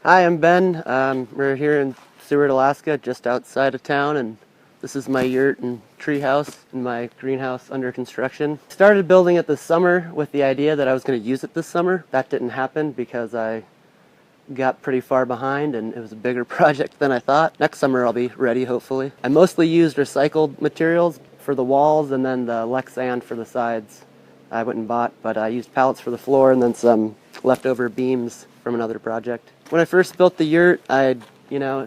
Hi, I'm Ben. We're here in Seward, Alaska, just outside of town, and this is my yurt and treehouse and my greenhouse under construction. Started building it this summer with the idea that I was going to use it this summer. That didn't happen because I got pretty far behind and it was a bigger project than I thought. Next summer I'll be ready, hopefully. I mostly used recycled materials for the walls and then the Lexan for the sides. I went and bought, but I used pallets for the floor and then some leftover beams from another project. When I first built the yurt, there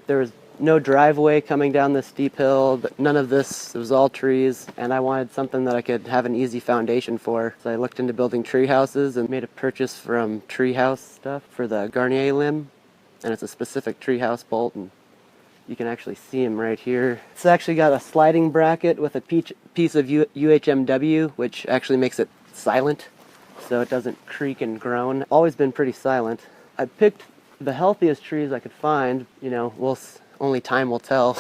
was no driveway coming down this steep hill, but none of this. It was all trees, and I wanted something that I could have an easy foundation for. So I looked into building tree houses and made a purchase from Treehouse stuff for the Garnier limb, and it's a specific treehouse bolt, and you can actually see them right here. It's actually got a sliding bracket with a piece of UHMW, which actually makes it silent, so it doesn't creak and groan. Always been pretty silent. I picked the healthiest trees I could find. Only time will tell.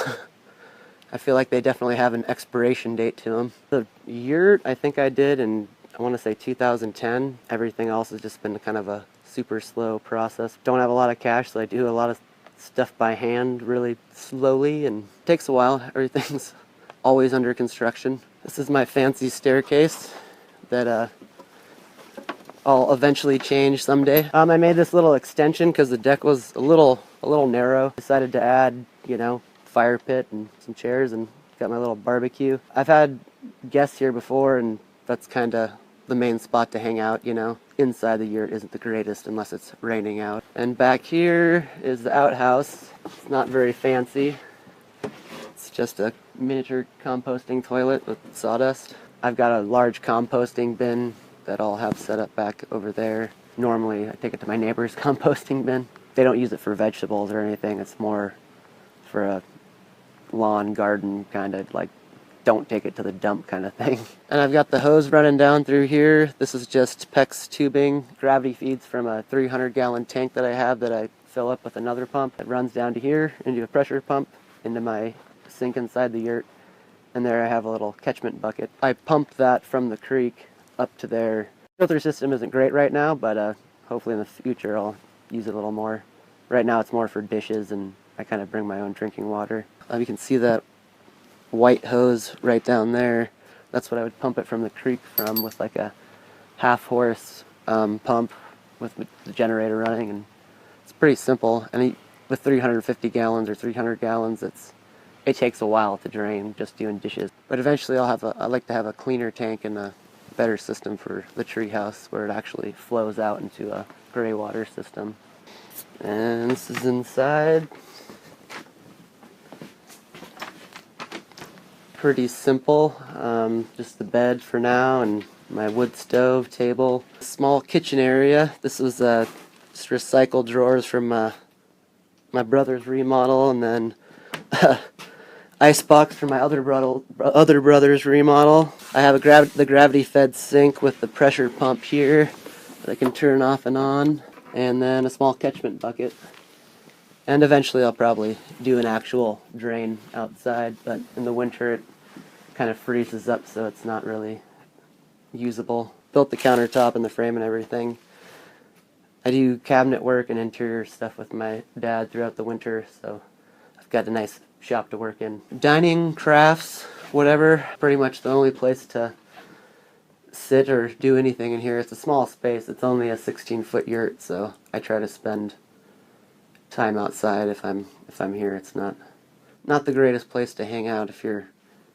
I feel like they definitely have an expiration date to them. The yurt, I think I did in, I want to say 2010. Everything else has just been kind of a super slow process. Don't have a lot of cash, so I do a lot of stuff by hand really slowly, and it takes a while. Everything's always under construction. This is my fancy staircase that I'll eventually change someday. I made this little extension because the deck was a little narrow. Decided to add, fire pit and some chairs, and got my little barbecue. I've had guests here before, and that's kind of the main spot to hang out, Inside the yurt isn't the greatest unless it's raining out. And back here is the outhouse. It's not very fancy. It's just a miniature composting toilet with sawdust. I've got a large composting bin that I'll have set up back over there. Normally I take it to my neighbor's composting bin. They don't use it for vegetables or anything. It's more for a lawn garden kind of like don't take it to the dump kind of thing. And I've got the hose running down through here. This is just PEX tubing. Gravity feeds from a 300-gallon tank that I have that I fill up with another pump. It runs down to here into a pressure pump into my sink inside the yurt. And there I have a little catchment bucket. I pump that from the creek up to there. Filter system isn't great right now, but hopefully in the future I'll use it a little more. Right now it's more for dishes, and I kind of bring my own drinking water. You can see that white hose right down there. That's what I would pump it from the creek from, with like a half-horse pump with the generator running, and it's pretty simple. And with 350 gallons or 300 gallons, it takes a while to drain just doing dishes. But eventually I like to have a cleaner tank and a better system for the treehouse where it actually flows out into a gray water system. And this is inside. Pretty simple, just the bed for now and my wood stove table. Small kitchen area. This was just recycled drawers from my brother's remodel, and then icebox for my other brother's remodel. I have the gravity-fed sink with the pressure pump here that I can turn off and on, and then a small catchment bucket. And eventually I'll probably do an actual drain outside, but in the winter it kind of freezes up, so it's not really usable. Built the countertop and the frame and everything. I do cabinet work and interior stuff with my dad throughout the winter, so I've got a nice shop to work in. Dining, crafts, whatever. Pretty much the only place to sit or do anything in here. It's a small space. It's only a 16-foot yurt, so I try to spend time outside if I'm here. It's not the greatest place to hang out if you're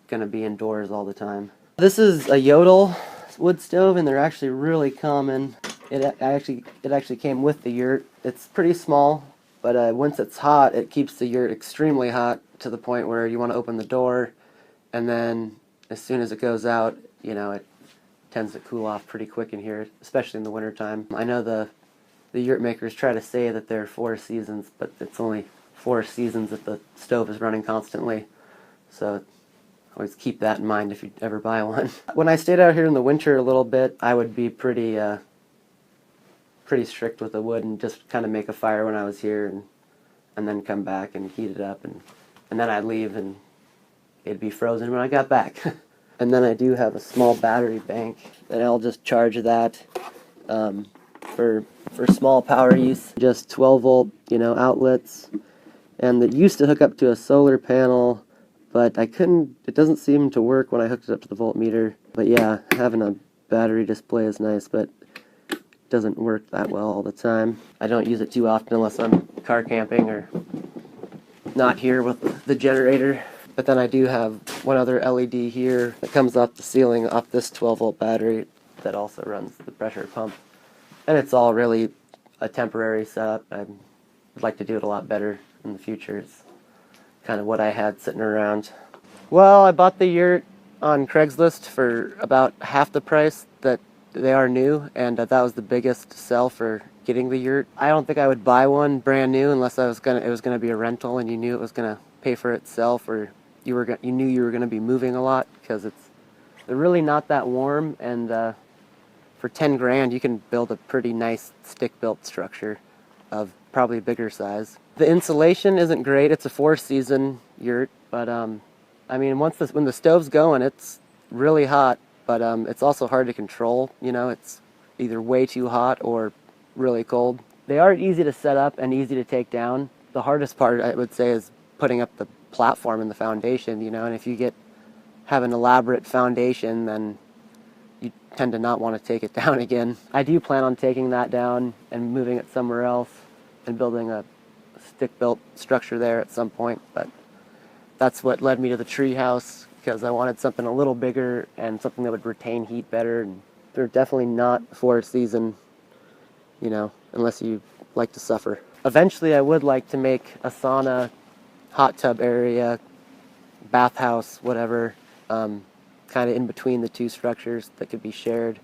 gonna be indoors all the time. This is a Yodel wood stove, and they're actually really common. It actually came with the yurt. It's pretty small, but once it's hot, it keeps the yurt extremely hot to the point where you want to open the door, and then as soon as it goes out, it tends to cool off pretty quick in here, especially in the wintertime. I know the yurt makers try to say that there are 4 seasons, but it's only 4 seasons if the stove is running constantly. So always keep that in mind if you ever buy one. When I stayed out here in the winter a little bit, I would be pretty strict with the wood and just kind of make a fire when I was here, and then come back and heat it up, and then I'd leave and it'd be frozen when I got back. And then I do have a small battery bank that I'll just charge that for small power use, just 12 volt, outlets. And it used to hook up to a solar panel, but I couldn't, it doesn't seem to work when I hooked it up to the voltmeter. But yeah, having a battery display is nice, but it doesn't work that well all the time. I don't use it too often unless I'm car camping or not here with the generator. But then I do have one other LED here that comes off the ceiling off this 12 volt battery that also runs the pressure pump. And it's all really a temporary setup. I'd like to do it a lot better in the future. It's kind of what I had sitting around. Well, I bought the yurt on Craigslist for about half the price that they are new, and that was the biggest sell for getting the yurt. I don't think I would buy one brand new unless it was gonna be a rental and you knew it was gonna pay for itself, or you knew you were gonna be moving a lot, because they're really not that warm, and for 10 grand you can build a pretty nice stick-built structure of probably a bigger size. The insulation isn't great. It's a 4-season yurt, but I mean, when the stove's going, it's really hot, but it's also hard to control. It's either way too hot or really cold. They are easy to set up and easy to take down. The hardest part, I would say, is putting up the platform and the foundation, and if you have an elaborate foundation, then you tend to not want to take it down again. I do plan on taking that down and moving it somewhere else and building a stick-built structure there at some point, but that's what led me to the treehouse, because I wanted something a little bigger and something that would retain heat better. And they're definitely not 4-season, unless you like to suffer. Eventually I would like to make a sauna, hot tub area, bathhouse, whatever, kind of in between the two structures that could be shared,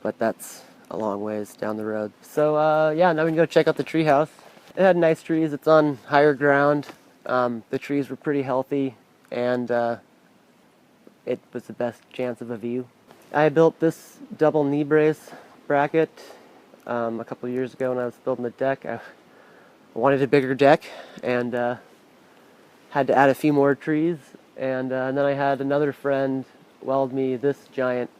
but that's a long ways down the road. So yeah, now we can go check out the treehouse. It had nice trees. It's on higher ground. The trees were pretty healthy, and it was the best chance of a view. I built this double knee brace bracket a couple of years ago when I was building the deck. I wanted a bigger deck, and had to add a few more trees, and then I had another friend weld me this giant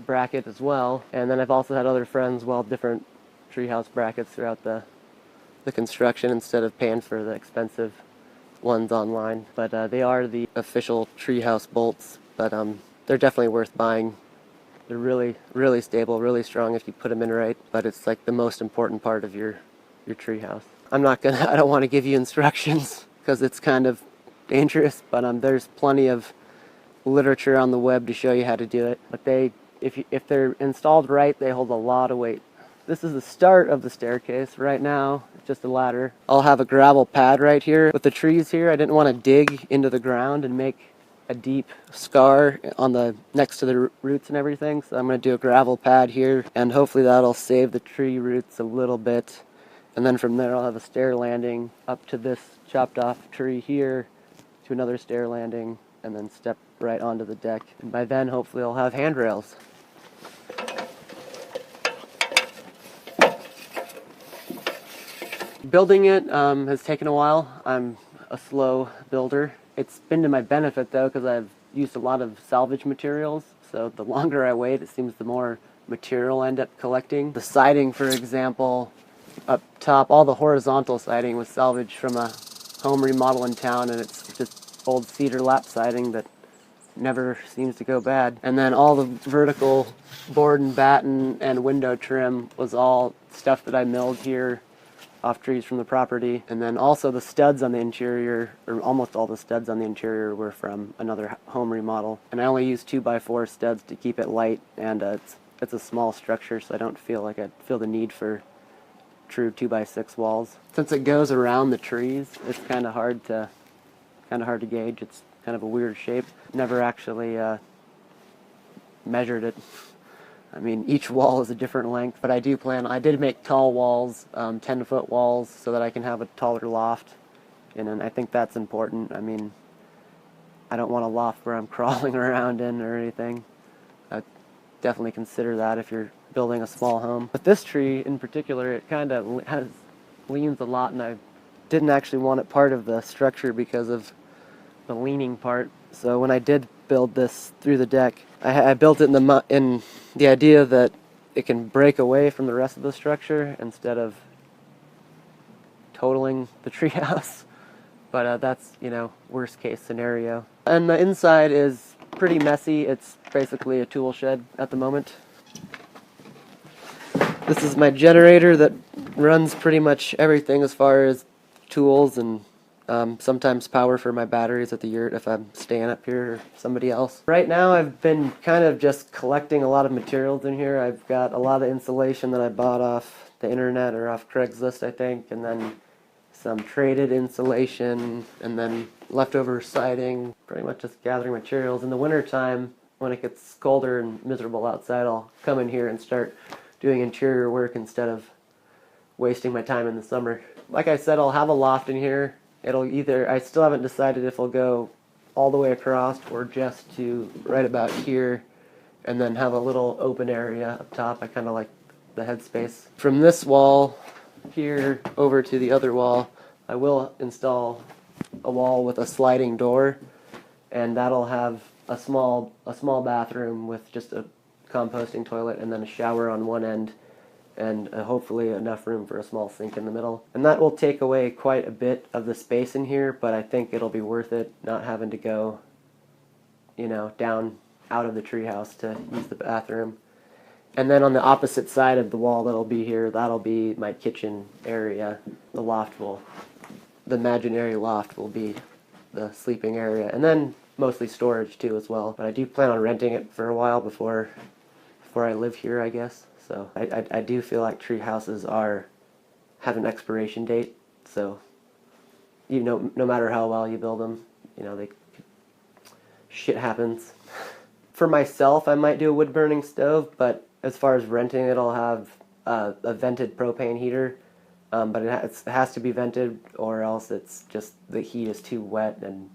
bracket as well, and then I've also had other friends weld different treehouse brackets throughout the construction instead of paying for the expensive ones online. But they are the official treehouse bolts, but they're definitely worth buying. They're really, really stable, really strong if you put them in right, but it's like the most important part of your treehouse. I don't want to give you instructions because it's kind of dangerous, but there's plenty of literature on the web to show you how to do it. But if they're installed right, they hold a lot of weight. This is the start of the staircase. Right now, it's just a ladder. I'll have a gravel pad right here. With the trees here, I didn't want to dig into the ground and make a deep scar next to the roots and everything, so I'm going to do a gravel pad here, and hopefully that'll save the tree roots a little bit. And then from there I'll have a stair landing up to this chopped off tree here, to another stair landing, and then step right onto the deck. And by then hopefully I'll have handrails. Building it has taken a while. I'm a slow builder. It's been to my benefit though, because I've used a lot of salvage materials, so the longer I wait, it seems the more material I end up collecting. The siding, for example, up top, all the horizontal siding was salvaged from a home remodel in town, and it's just old cedar lap siding that never seems to go bad. And then all the vertical board and batten and window trim was all stuff that I milled here off trees from the property. And then also the studs on the interior, or almost all the studs on the interior, were from another home remodel. And I only used 2x4 studs to keep it light, and it's a small structure, so I don't feel like I feel the need for true 2x6 walls. Since it goes around the trees, it's kind of hard to gauge. It's kind of a weird shape. Never actually measured it. I mean, each wall is a different length, but I did make tall walls, 10-foot walls, so that I can have a taller loft, and I think that's important. I mean, I don't want a loft where I'm crawling around in or anything. I definitely consider that if you're building a small home. But this tree in particular, it kind of leans a lot, and I didn't actually want it part of the structure because of the leaning part. So when I did build this through the deck, I built it in the idea that it can break away from the rest of the structure instead of totaling the treehouse. But that's, you know, worst case scenario. And the inside is pretty messy. It's basically a tool shed at the moment. This is my generator that runs pretty much everything as far as tools and sometimes power for my batteries at the yurt if I'm staying up here or somebody else. Right now I've been kind of just collecting a lot of materials in here. I've got a lot of insulation that I bought off the internet or off Craigslist, I think, and then some traded insulation, and then leftover siding. Pretty much just gathering materials. In the winter time, when it gets colder and miserable outside, I'll come in here and start doing interior work instead of wasting my time in the summer. Like I said, I'll have a loft in here. It'll either, I still haven't decided if it'll go all the way across or just to right about here and then have a little open area up top. I kind of like the headspace. From this wall here over to the other wall, I will install a wall with a sliding door, and that'll have a small bathroom with just a composting toilet and then a shower on one end, and hopefully enough room for a small sink in the middle. And that will take away quite a bit of the space in here, but I think it'll be worth it not having to go, you know, down out of the treehouse to use the bathroom. And then on the opposite side of the wall that'll be here, that'll be my kitchen area. The loft will, the imaginary loft will be the sleeping area, and then mostly storage too as well. But I do plan on renting it for a while before I live here, I guess. So I do feel like tree houses have an expiration date. So you know, no matter how well you build them, you know, shit happens. For myself, I might do a wood burning stove, but as far as renting it, I'll have a vented propane heater, but it has to be vented, or else it's just the heat is too wet and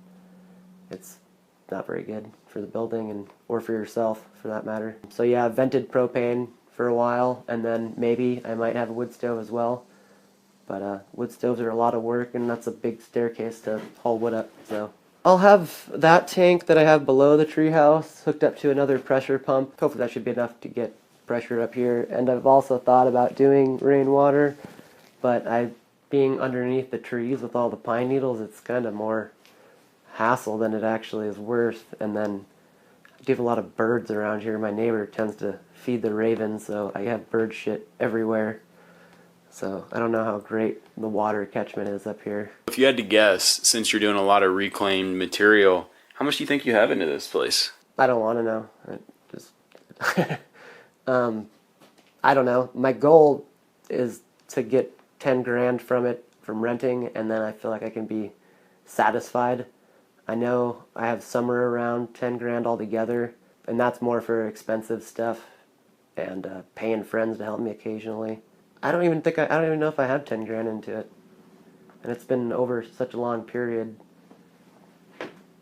it's not very good for the building or for yourself for that matter. So yeah, vented propane for a while, and then maybe I might have a wood stove as well. But wood stoves are a lot of work, and that's a big staircase to haul wood up. So I'll have that tank that I have below the treehouse hooked up to another pressure pump. Hopefully that should be enough to get pressure up here. And I've also thought about doing rainwater, but being underneath the trees with all the pine needles, it's kind of more hassle than it actually is worth. And then I do have a lot of birds around here. My neighbor tends to feed the ravens, so I have bird shit everywhere. So I don't know how great the water catchment is up here. If you had to guess, since you're doing a lot of reclaimed material, how much do you think you have into this place? I don't want to know. I don't know. My goal is to get 10 grand from it, from renting, and then I feel like I can be satisfied. I know I have somewhere around 10 grand altogether, and that's more for expensive stuff and paying friends to help me occasionally. I don't even know if I have 10 grand into it. And it's been over such a long period.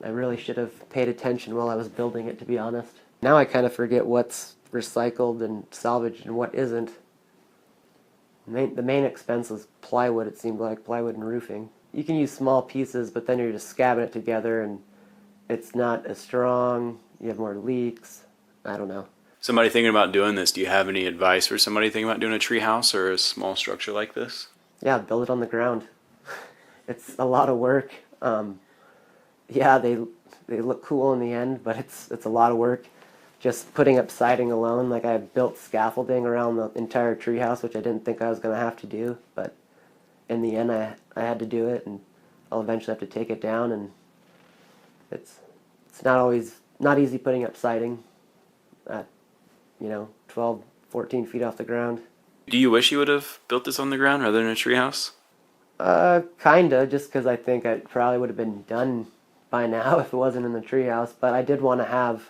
I really should have paid attention while I was building it, to be honest. Now I kind of forget what's recycled and salvaged and what isn't. The main expense was plywood, it seemed like, plywood and roofing. You can use small pieces, but then you're just scabbing it together and it's not as strong, you have more leaks. I don't know. Somebody thinking about doing this, do you have any advice for somebody thinking about doing a tree house or a small structure like this? Yeah, build it on the ground. It's a lot of work. Yeah, they look cool in the end, but it's a lot of work. Just putting up siding alone, like I built scaffolding around the entire treehouse, which I didn't think I was going to have to do, but in the end I had to do it, and I'll eventually have to take it down, and it's not easy putting up siding at, 12, 14 feet off the ground. Do you wish you would have built this on the ground rather than a treehouse? Kinda, just because I think it probably would have been done by now if it wasn't in the treehouse, but I did want to have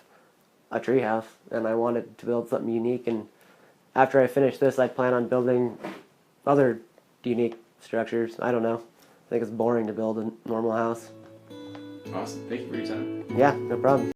a treehouse, and I wanted to build something unique, and after I finish this, I plan on building other unique structures. I don't know. I think it's boring to build a normal house. Awesome. Thank you for your time. Yeah, no problem.